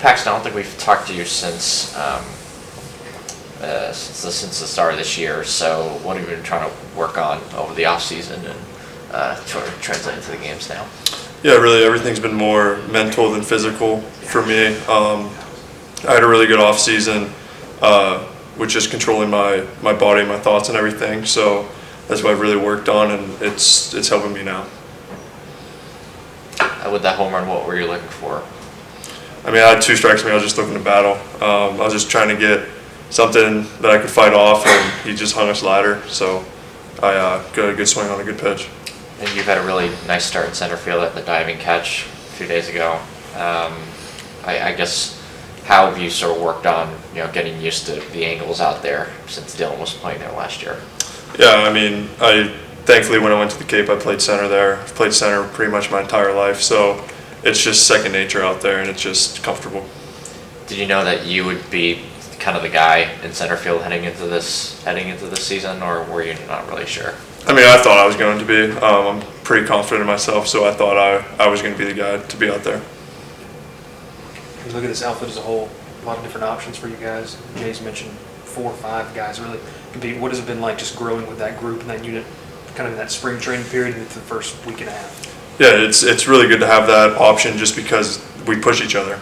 Paxton, I don't think we've talked to you since the start of this year. So what have you been trying to work on over the off season and sort of translate into the games now? Yeah, really everything's been more mental than physical for me. I had a really good off season with just controlling my body, my thoughts, and everything. So that's what I've really worked on, and it's helping me now. With that home run, what were you looking for? I mean, I had 2 strikes. I was just looking to battle. I was just trying to get something that I could fight off, and he just hung a slider. So I got a good swing on a good pitch. And you've had a really nice start in center field at the diving catch a few days ago. I guess, how have you sort of worked on getting used to the angles out there since Dylan was playing there last year? Yeah, I mean, thankfully when I went to the Cape, I played center there. I've played center pretty much my entire life, so it's just second nature out there, and it's just comfortable. Did you know that you would be kind of the guy in center field heading into this season, or were you not really sure? I mean, I thought I was going to be. I'm pretty confident in myself, so I thought I was going to be the guy to be out there. You look at this outfit as a whole, a lot of different options for you guys. Jay's mentioned 4 or 5 guys really compete. What has it been like just growing with that group and that unit, kind of in that spring training period into the first week and a half? Yeah, it's really good to have that option just because we push each other.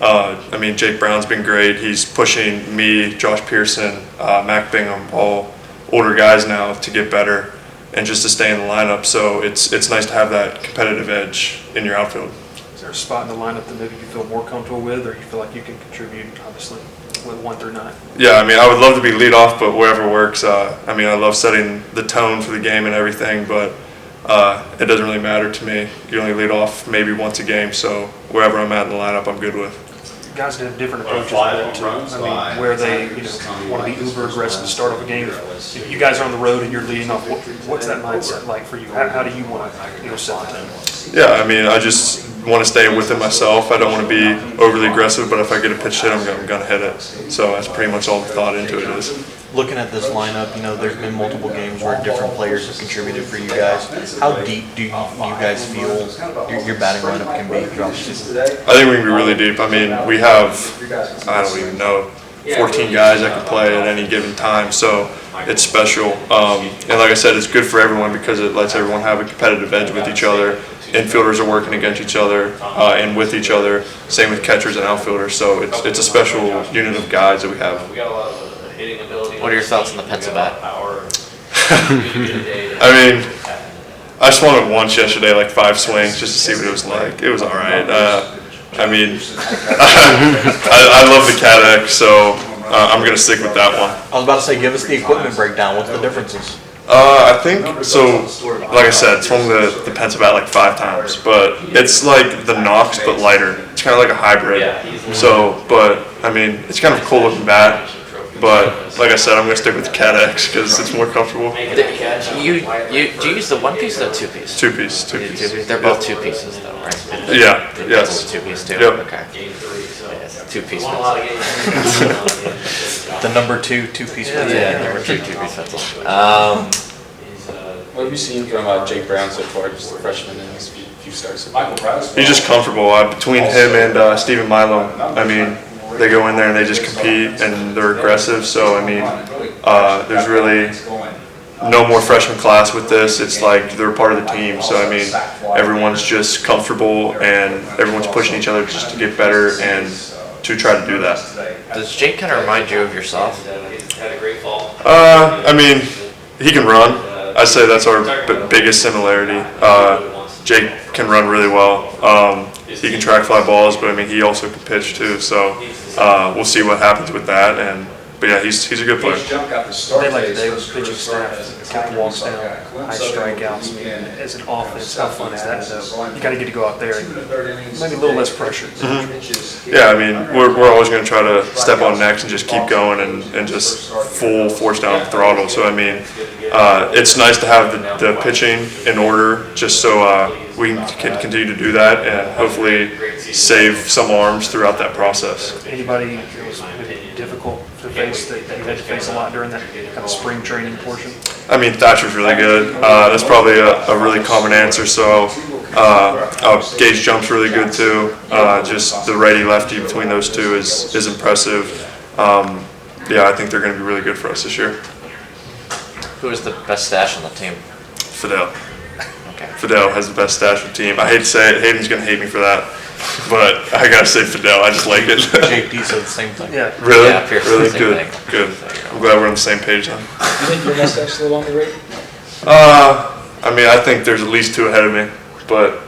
I mean, Jake Brown's been great. He's pushing me, Josh Pearson, Mac Bingham, all older guys now to get better and just to stay in the lineup. So it's nice to have that competitive edge in your outfield. Is there a spot in the lineup that maybe you feel more comfortable with, or you feel like you can contribute, obviously, with 1 through 9? Yeah, I mean, I would love to be leadoff, but wherever works. I mean, I love setting the tone for the game and everything, but it doesn't really matter to me. You only lead off maybe once a game, so wherever I'm at in the lineup, I'm good with. Guys have different approaches to that too. I mean, where they want to be uber aggressive to start off a game. If you guys are on the road and you're leading off, what's that mindset like for you? How do you want to set the tone? Yeah, I mean, I just want to stay within myself. I don't want to be overly aggressive, but if I get a pitch hit, I'm going to hit it. So that's pretty much all the thought into it is. Looking at this lineup, there's been multiple games where different players have contributed for you guys. How deep do you guys feel your batting lineup can be throughout the season? I think we can be really deep. I mean, we have, I don't even know, 14 guys that can play at any given time, so it's special. And like I said, it's good for everyone because it lets everyone have a competitive edge with each other. Infielders are working against each other and with each other. Same with catchers and outfielders. So it's a special unit of guys that we have. What are your thoughts on the pencil bat? I mean, I swung it once yesterday, like 5 swings, just to see what it was like. It was all right. I mean, I love the Cat X, so I'm going to stick with that one. I was about to say, give us the equipment breakdown. What's the differences? I think, so, like I said, swung the pencil bat like 5 times, but it's like the Nox, but lighter. It's kind of like a hybrid. So, but, I mean, it's kind of a cool looking bat. But like I said, I'm going to stick with the Cat X because it's more comfortable. Do you use the 1-piece or the 2-piece? 2-piece. They're both 2 pieces though, right? Yeah. Yes. 2-piece too. Yep. Okay. Yes, 2-piece pencil. The number 2-piece. Yeah, number 2-piece pencil. What have you seen from Jake Brown so far, just the freshman in his few starts? He's just comfortable. Between him and Stephen Milo, I mean, they go in there and they just compete and they're aggressive. So, I mean, there's really no more freshman class with this. It's like they're part of the team. So, I mean, everyone's just comfortable and everyone's pushing each other just to get better and to try to do that. Does Jake kind of remind you of yourself? I mean, he can run. I'd say that's our biggest similarity. Jake can run really well. He can track fly balls, but I mean, he also can pitch too. So we'll see what happens with that. But yeah, he's a good player. They like today with pitching staff, couple walks down, high strikeouts. As an offense, how fun is that? You kind of get to go out there and maybe a little less pressure. Mm-hmm. Yeah, I mean, we're always going to try to step on necks and just keep going and just full force down the throttle. So I mean, it's nice to have the pitching in order, just so we can continue to do that and hopefully save some arms throughout that process. Anybody that was maybe difficult to face that you had to face a lot during that kind of spring training portion? I mean, Thatcher's really good. That's probably a really common answer. So Gage jumps really good too. Just the righty-lefty between those two is impressive. Yeah, I think they're going to be really good for us this year. Who is the best stash on the team? Fidel. Okay. Fidel has the best stash of the team. I hate to say it, Hayden's going to hate me for that, but I got to say Fidel. I just like it. JP said the same thing. Yeah. Really? Yeah, Pierce, Really same good. thing. Good. I'm glad we're on the same page then. You think your mustache is a little underrated? I mean, I think there's at least 2 ahead of me, but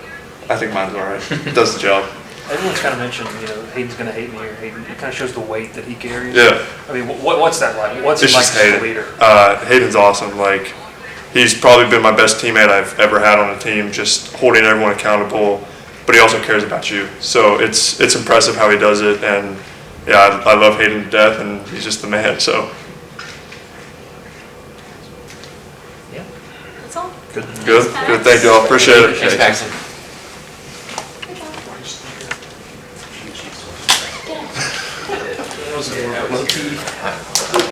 I think mine's all right. It does the job. Everyone's kind of mentioned, Hayden's going to hate me, or Hayden. It kind of shows the weight that he carries. Yeah. I mean, what's that like? What's It's he like just as a Hayden. leader? Hayden's awesome. Like, he's probably been my best teammate I've ever had on a team, just holding everyone accountable, but he also cares about you. So it's impressive how he does it, and yeah, I love Hayden to death, and he's just the man, so. That's all. Good, good, thank you all, appreciate it. Thanks, Paxton. Good job. That was a low key.